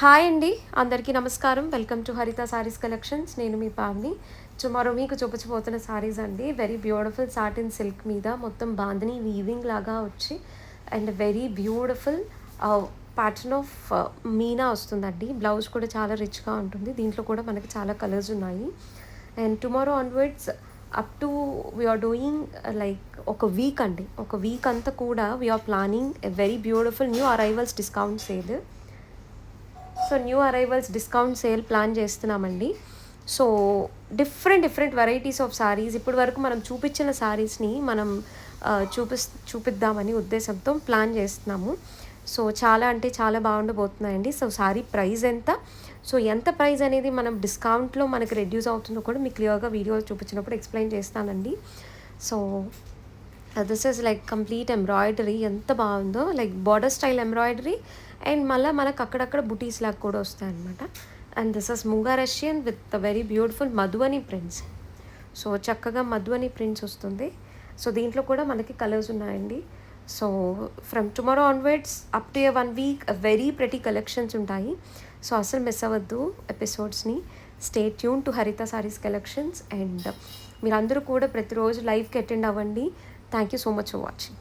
Hi అండి, అందరికీ నమస్కారం. వెల్కమ్ టు హరిత సారీస్ కలెక్షన్స్. నేను మీ పావని. టుమారో మీకు చూపించబోతున్న సారీస్ అండి. వెరీ బ్యూటిఫుల్ సాటిన్ సిల్క్ మీద మొత్తం బాందిని వీవింగ్ లాగా వచ్చి and very beautiful pattern of Meena వస్తుందండి. బ్లౌజ్ కూడా చాలా రిచ్గా ఉంటుంది. దీంట్లో కూడా మనకి చాలా కలర్స్ ఉన్నాయి. And tomorrow onwards up to we are doing like ఒక వీక్ అండి. ఒక వీక్ అంతా కూడా we are planning a very beautiful new arrivals discount sale. So new arrivals discount sale plan చేస్తున్నామండి. So different varieties of sarees ఇప్పటి వరకు మనం చూపించిన సారీస్ని మనం చూపిద్దామని ఉద్దేశంతో ప్లాన్ చేస్తున్నాము. సో చాలా అంటే చాలా బాగుండబోతున్నాయండి. సో సారీ ప్రైస్ ఎంత, సో ఎంత ప్రైస్ అనేది మనం డిస్కౌంట్లో మనకి రెడ్యూస్ అవుతుందో కూడా మీకు క్లియర్గా వీడియో చూపించినప్పుడు ఎక్స్ప్లెయిన్ చేస్తానండి. So this is like complete embroidery, ఎంత బాగుందో, like border style embroidery and మళ్ళీ మనకు అక్కడక్కడ బుటీస్ లాగా కూడా వస్తాయి అనమాట. And this is muga Russian with very beautiful Madhubani prints. So చక్కగా మధువని ప్రింట్స్ వస్తుంది. సో దీంట్లో కూడా మనకి కలర్స్ ఉన్నాయండి. So from tomorrow onwards up to A 1 week very pretty collections ఉంటాయి. సో అసలు మిస్ అవ్వద్దు ఎపిసోడ్స్ని. స్టే ట్యూన్ టు హరిత సారీస్ కలెక్షన్స్. అండ్ మీరందరూ కూడా ప్రతిరోజు లైవ్కి అటెండ్ అవ్వండి. Thank you so much for watching.